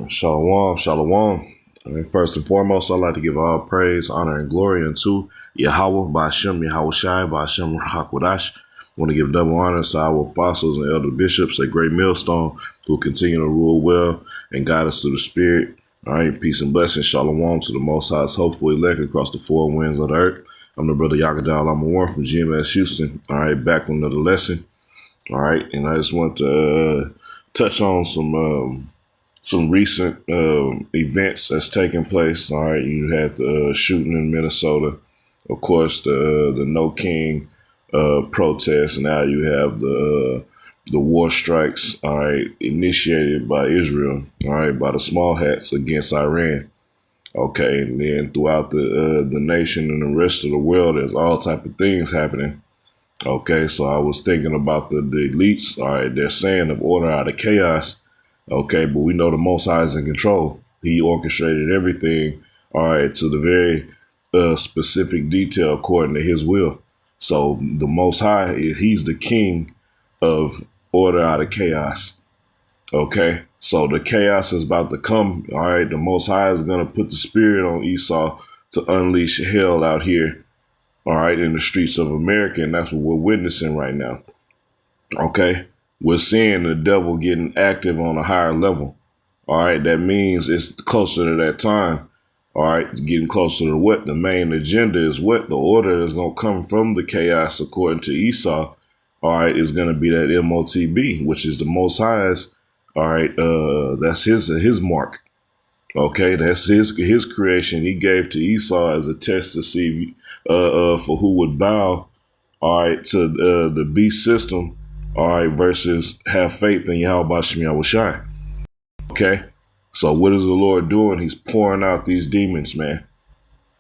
Shalom, shalom. First and foremost, I'd like to give all praise, honor, and glory unto Yahweh, Ba'ashem, Yahweh Shai, Ba'ashem, Rahakwadash. I want to give double honor to our apostles and elder bishops, a great millstone, who continue to rule well and guide us through the Spirit. All right, peace and blessings, shalom to the Most High's hopeful elect across the four winds of the earth. I'm the brother Yakadal Warren from GMS Houston. All right, back with another lesson. All right, and I just want to touch on some recent events that's taking place. All right, you had the shooting in Minnesota, of course, the No King protests. Now you have the war strikes. All right, initiated by Israel. All right, by the small hats against Iran. Okay, and then throughout the nation and the rest of the world, there's all type of things happening. Okay, so I was thinking about the elites. All right, they're saying of order out of chaos. Okay, but we know the Most High is in control. He orchestrated everything, all right, to the very specific detail according to His will. So the Most High, He's the King of order out of chaos. Okay, so the chaos is about to come. All right, the Most High is going to put the spirit on Esau to unleash hell out here. All right, in the streets of America, and that's what we're witnessing right now. Okay, we're seeing the devil getting active on a higher level. All right, that means it's closer to that time. All right, it's getting closer to what the main agenda is. What the order is going to come from the chaos, according to Esau. All right, is going to be that MOTB, which is the Most High's. All right, that's his mark. Okay, that's his creation. He gave to Esau as a test to see for who would bow. All right, to the beast system. All right, versus have faith in Yahweh Shem Yahweh Shai. Okay, so what is the Lord doing? He's pouring out these demons, man.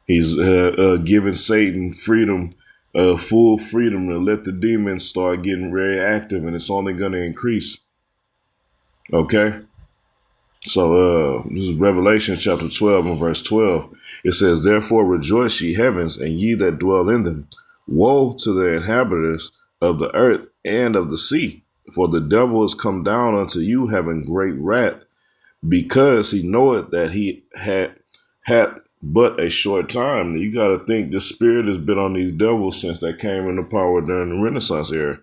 He's giving Satan freedom, full freedom to let the demons start getting very active, and it's only going to increase. Okay, so this is Revelation chapter 12 and verse 12. It says, "Therefore rejoice, ye heavens, and ye that dwell in them. Woe to the inhabitants of the earth and of the sea, for the devil is come down unto you, having great wrath, because he knoweth that he hath but a short time." You got to think the spirit has been on these devils since they came into power during the Renaissance era.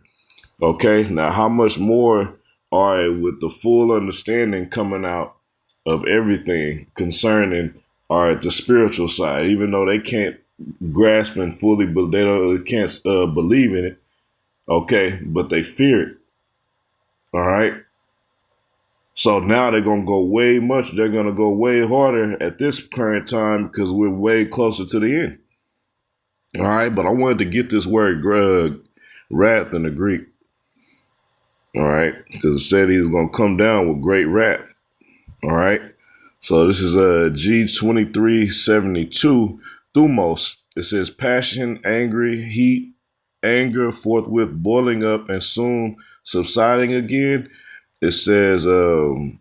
Okay, now how much more are with the full understanding coming out of everything concerning the spiritual side, even though they can't grasp and fully, but they can't believe in it. Okay, but they fear it. All right. So now they're gonna go way much. They're gonna go way harder at this current time because we're way closer to the end. All right, but I wanted to get this word wrath in the Greek. All right, because it said he was gonna come down with great wrath. All right, so this is G2372 thumos. It says passion, angry, heat, anger, forthwith boiling up and soon subsiding again. It says, you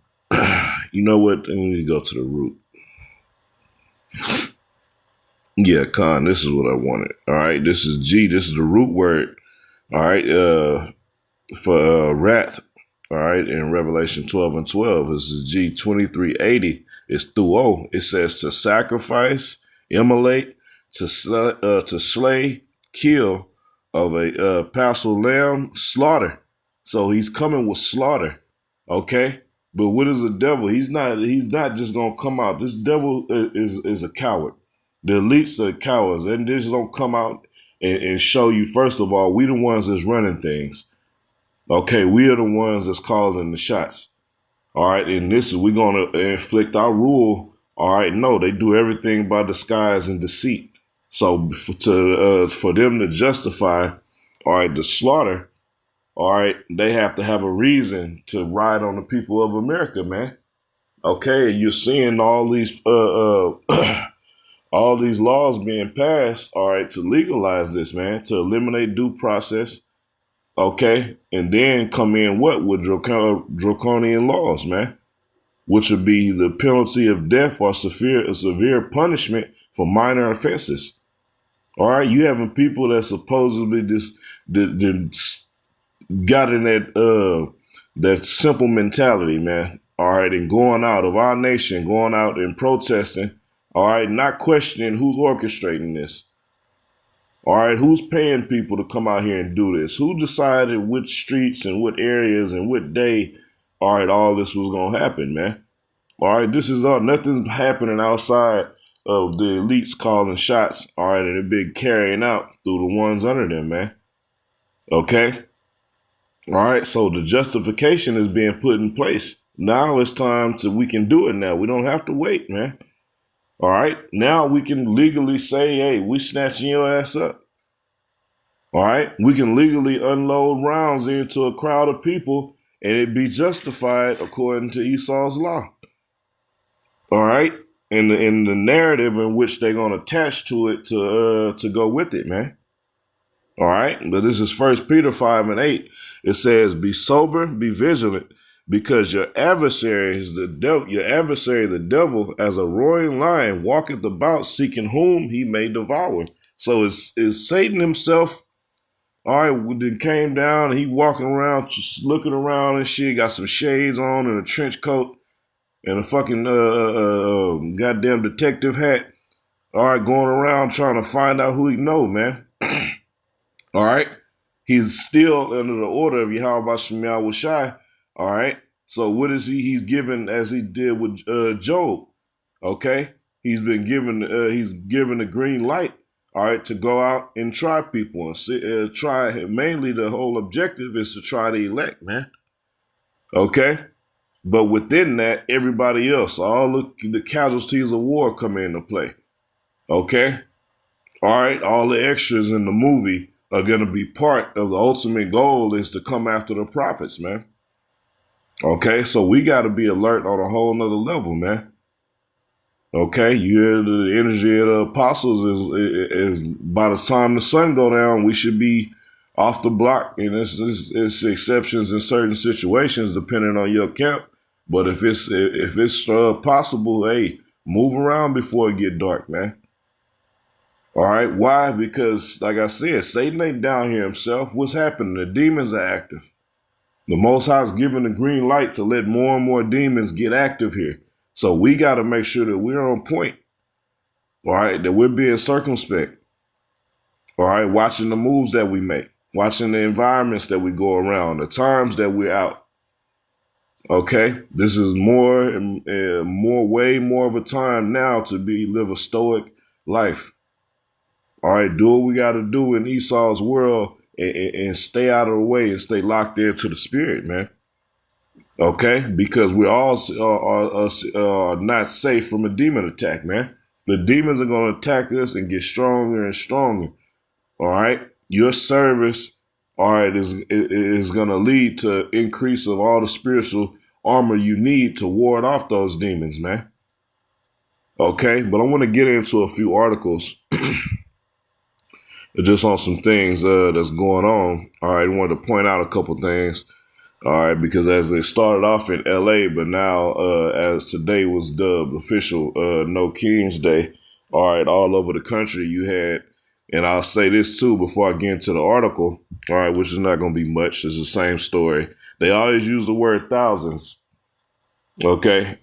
know what? Let me go to the root. Yeah, Khan, this is what I wanted. All right, this is G. This is the root word. All right, for wrath. All right, in Revelation 12 and 12, this is G2380. It's thuo. It says to sacrifice, immolate, to slay, kill of a paschal lamb, slaughter. So he's coming with slaughter. Okay, but what is the devil? He's not just gonna come out. This devil is a coward. The elites are cowards, and they just don't come out and show you. First of all, we the ones that's running things. Okay, we are the ones that's calling the shots. All right, and this is we're gonna inflict our rule. All right, no, they do everything by disguise and deceit. So for them to justify, all right, the slaughter, all right, they have to have a reason to ride on the people of America, man. Okay, and you're seeing all these all these laws being passed, all right, to legalize this, man, to eliminate due process. Okay, and then come in what with draconian laws, man, which would be the penalty of death or severe punishment for minor offenses. All right, you having people that supposedly just got in that simple mentality, man. all right, and going out of our nation, going out and protesting, all right, not questioning who's orchestrating this. All right, who's paying people to come out here and do this? Who decided which streets and what areas and what day, all right, all this was going to happen, man? All right, this is all, nothing's happening outside of the elites calling shots, all right, and it been carrying out through the ones under them, man. Okay? All right, so the justification is being put in place. Now it's time we can do it now. We don't have to wait, man. All right, now we can legally say, hey, we snatching your ass up. All right, we can legally unload rounds into a crowd of people and it be justified according to Esau's law. All right, in the narrative in which they're gonna attach to it to go with it, man. All right, but this is First Peter 5:8. It says, "Be sober, be vigilant, because your adversary is the devil. Your adversary, the devil, as a roaring lion, walketh about, seeking whom he may devour." So is Satan himself? All right, we then came down and he walking around, just looking around and shit. Got some shades on and a trench coat and a fucking goddamn detective hat. All right, going around trying to find out who he know, man. All right, he's still under the order of Yahweh Shem Yahweh Shai. All right, so what is he? He's given as he did with Job. Okay, he's given the green light. All right, to go out and try people and try. Mainly, the whole objective is to try to elect, man. Okay, but within that, everybody else, all the casualties of war come into play. Okay, all right, all the extras in the movie are going to be part of the ultimate goal is to come after the prophets, man. Okay, so we got to be alert on a whole nother level, man. Okay, you hear the energy of the apostles is by the time the sun go down, we should be off the block. And it's exceptions in certain situations depending on your camp. But if it's possible, hey, move around before it get dark, man. All right, why? Because like I said, Satan ain't down here himself. What's happening? The demons are active. The Most High is giving the green light to let more and more demons get active here. So we got to make sure that we're on point, all right, that we're being circumspect, all right, watching the moves that we make, watching the environments that we go around, the times that we're out, okay? This is way more of a time now to live a stoic life, all right? Do what we got to do in Esau's world and stay out of the way and stay locked into the spirit, man. Okay, because we all are not safe from a demon attack, man. The demons are going to attack us and get stronger and stronger. All right, your service, all right, is going to lead to increase of all the spiritual armor you need to ward off those demons, man. Okay, but I want to get into a few articles just on some things that's going on. All right, I wanted to point out a couple things. All right, because as they started off in LA, but now as today was dubbed official No Kings Day, all right, all over the country you had, and I'll say this too before I get into the article, all right, which is not going to be much. It's the same story. They always use the word thousands. Okay,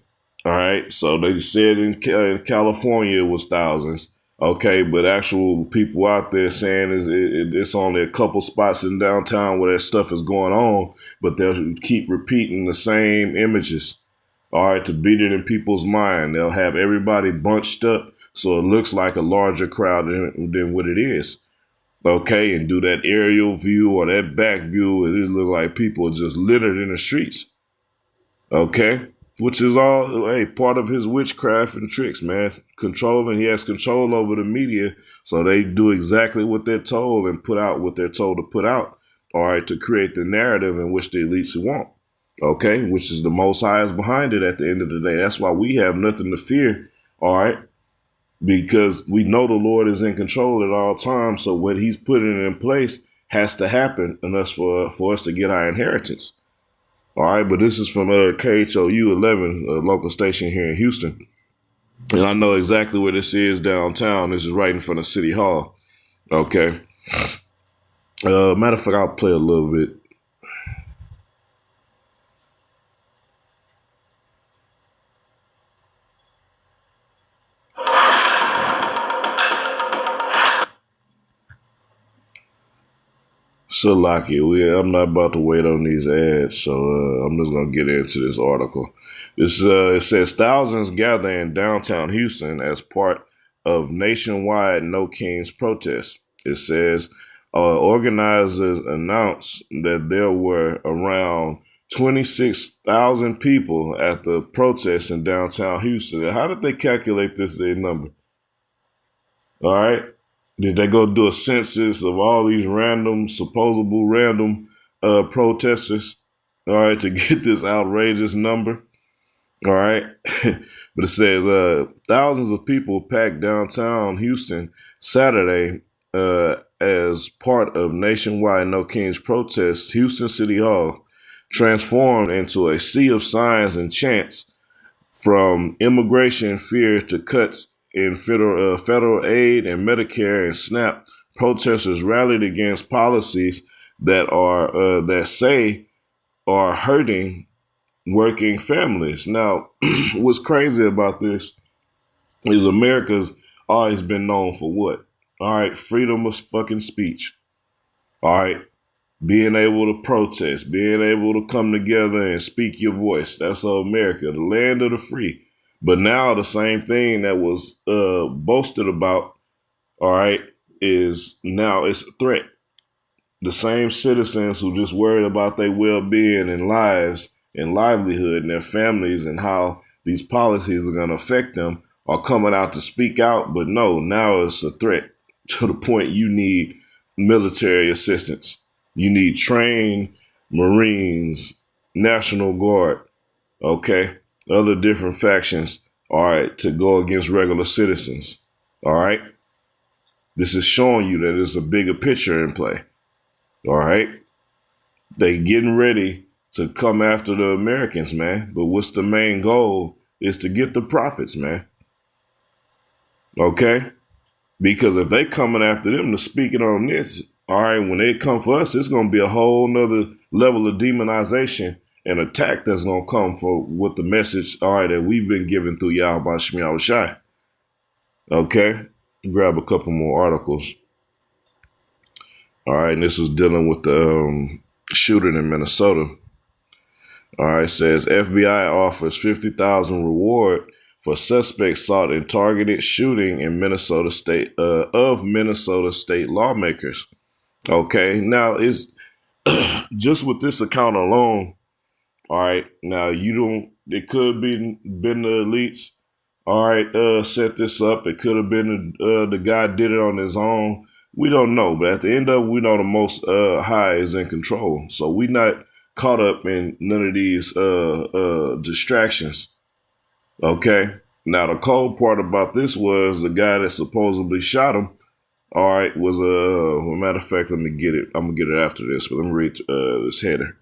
all right, so they said in California it was thousands. Okay, but actual people out there saying it's only a couple spots in downtown where that stuff is going on, but they'll keep repeating the same images, all right, to beat it in people's mind. They'll have everybody bunched up so it looks like a larger crowd than what it is, okay, and do that aerial view or that back view, it look like people are just littered in the streets, okay? Which is all, hey, part of his witchcraft and tricks, man. He has control over the media, so they do exactly what they're told and put out what they're told to put out, all right, to create the narrative in which the elites want, okay, which is the Most High is behind it at the end of the day. That's why we have nothing to fear, all right, because we know the Lord is in control at all times, so what he's putting in place has to happen for us to get our inheritance. All right, but this is from KHOU 11, a local station here in Houston. And I know exactly where this is downtown. This is right in front of City Hall. Okay. Matter of fact, I'll play a little bit. Salaki, I'm not about to wait on these ads, so I'm just gonna get into this article. It says thousands gather in downtown Houston as part of nationwide No Kings protest. It says organizers announced that there were around 26,000 people at the protest in downtown Houston. How did they calculate this number? All right. Did they go do a census of all these supposable random protesters? All right, to get this outrageous number. All right. But it says thousands of people packed downtown Houston Saturday as part of nationwide No Kings protests. Houston City Hall transformed into a sea of signs and chants from immigration fear to cuts in federal aid and Medicare and SNAP. Protesters rallied against policies that say are hurting working families. Now, what's crazy about this is America's always been known for what? All right, freedom of fucking speech. All right, being able to protest, being able to come together and speak your voice. That's America, the land of the free. But now the same thing that was boasted about, all right, is now it's a threat. The same citizens who just worried about their well-being and lives and livelihood and their families and how these policies are going to affect them are coming out to speak out. But no, now it's a threat to the point you need military assistance. You need trained Marines, National Guard, okay, other different factions, all right, to go against regular citizens, all right? This is showing you that there's a bigger picture in play, all right? They getting ready to come after the Americans, man. But what's the main goal is to get the profits, man, okay? Because if they coming after them to speak it on this, all right, when they come for us, it's going to be a whole nother level of demonization and attack that's going to come for what the message, all right, that we've been given through Yahweh Shemi Shai. Okay? Grab a couple more articles. All right, and this is dealing with the shooting in Minnesota. All right, it says FBI offers 50,000 reward for suspect sought in targeted shooting in Minnesota state of Minnesota state lawmakers. Okay, now it's just with this account alone. All right, now you don't. It could be been the elites. All right, set this up. It could have been the guy did it on his own. We don't know, but at the end of it, we know the most high is in control. So we not caught up in none of these distractions. Okay. Now the cold part about this was the guy that supposedly shot him. All right, was matter of fact, let me get it. I'm gonna get it after this, but let me read this header.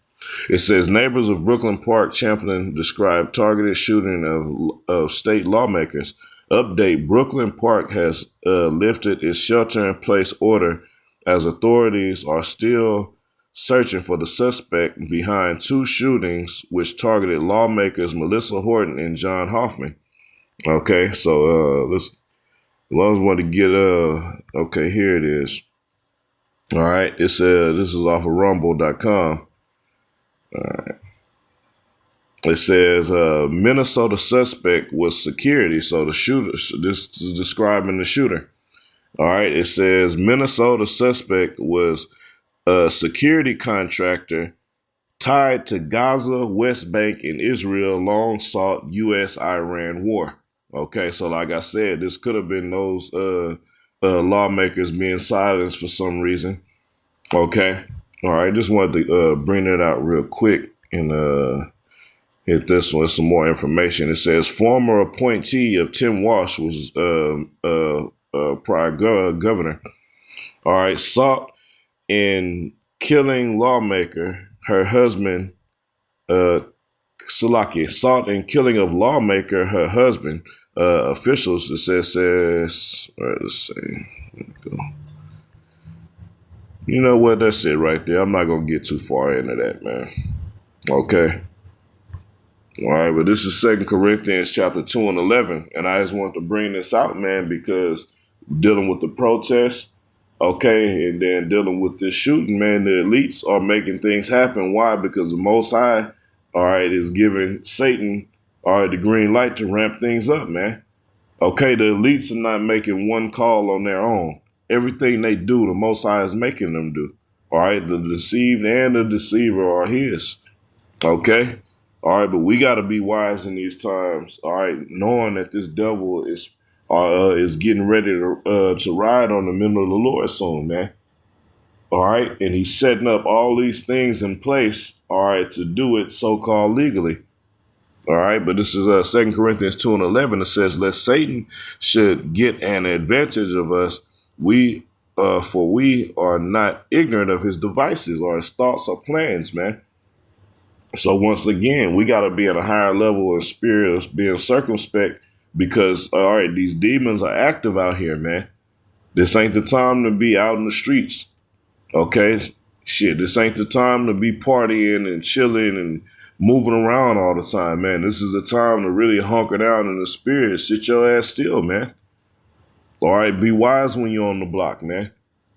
It says neighbors of Brooklyn Park chaplain described targeted shooting of state lawmakers. Update: Brooklyn Park has lifted its shelter-in-place order as authorities are still searching for the suspect behind two shootings which targeted lawmakers Melissa Horton and John Hoffman. Okay, so let's. As long as we want to get okay, here it is. All right, it says this is off of rumble.com. All right. It says Minnesota suspect was security. So the shooter, this is describing the shooter. All right. It says Minnesota suspect was a security contractor tied to Gaza, West Bank, and Israel long sought U.S.-Iran war. Okay. So like I said, this could have been those lawmakers being silenced for some reason. Okay. All right. Just wanted to bring that out real quick and hit this one with some more information. It says former appointee of Tim Walsh was prior governor. All right, sought in killing lawmaker, her husband, Salaki, sought in killing of lawmaker, her husband. Officials, it says, all right, let's see. Go. You know what? That's it right there. I'm not going to get too far into that, man. Okay. All right, but this is 2 Corinthians chapter 2 and 11. And I just wanted to bring this out, man, because dealing with the protests, Okay, and then dealing with this shooting, man, the elites are making things happen. Why? Because the Most High, all right, is giving Satan, all right, the green light to ramp things up, man. Okay, the elites are not making one call on their own. Everything they do, the Most High is making them do. All right, the deceived and the deceiver are His. Okay, all right, but we got to be wise in these times. All right, knowing that this devil is getting ready to ride on the middle of the Lord soon, man. All right, and he's setting up all these things in place. All right, to do it so called legally. All right, but this is 2 Corinthians 2:11. It says, "Lest Satan should get an advantage of us, for we are not ignorant of his devices or his thoughts or plans, man." So once again, we got to be at a higher level of spirit of being circumspect because, all right, these demons are active out here, man. This ain't the time to be out in the streets. Okay, shit, this ain't the time to be partying and chilling and moving around all the time, man. This is the time to really hunker down in the spirit. Sit your ass still, man. All right, be wise when you're on the block, man.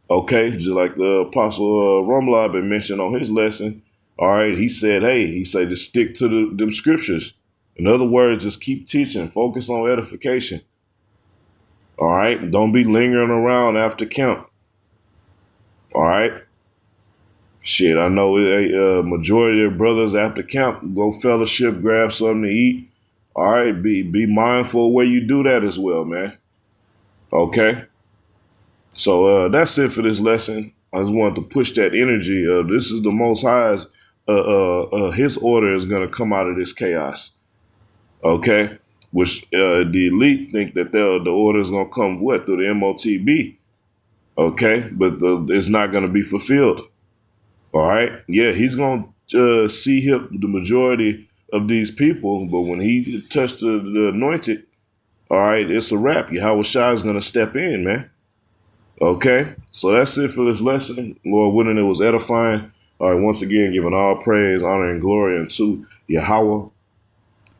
Okay, just like the Apostle Rumlab had mentioned on his lesson. All right, he said, hey, he said to stick to them scriptures. In other words, just keep teaching, focus on edification. All right, don't be lingering around after camp. All right. Shit, I know a majority of brothers after camp go fellowship, grab something to eat. All right, be mindful where you do that as well, man. Okay. So that's it for this lesson. I just wanted to push that energy. This is the Most High's. His order is going to come out of this chaos. Okay, which the elite think that the order is going to come what through the MOTB. Okay, but it's not going to be fulfilled. All right, yeah, he's going to see him the majority of these people, but when he touched the anointed, all right, it's a wrap. Yahweh Shai is going to step in, man. Okay, so that's it for this lesson. Lord willing, it was edifying. All right, once again, giving all praise, honor, and glory unto Yahweh,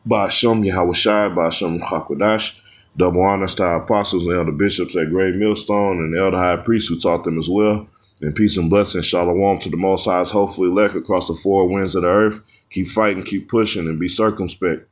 Ba'ashem, Yahweh Shai, Ba'ashem Hakwadash. Double honors to our apostles and elder bishops at Great Millstone and the elder high priest who taught them as well. And peace and blessings, shalom to the Most High's hopefully elect across the four winds of the earth. Keep fighting, keep pushing, and be circumspect.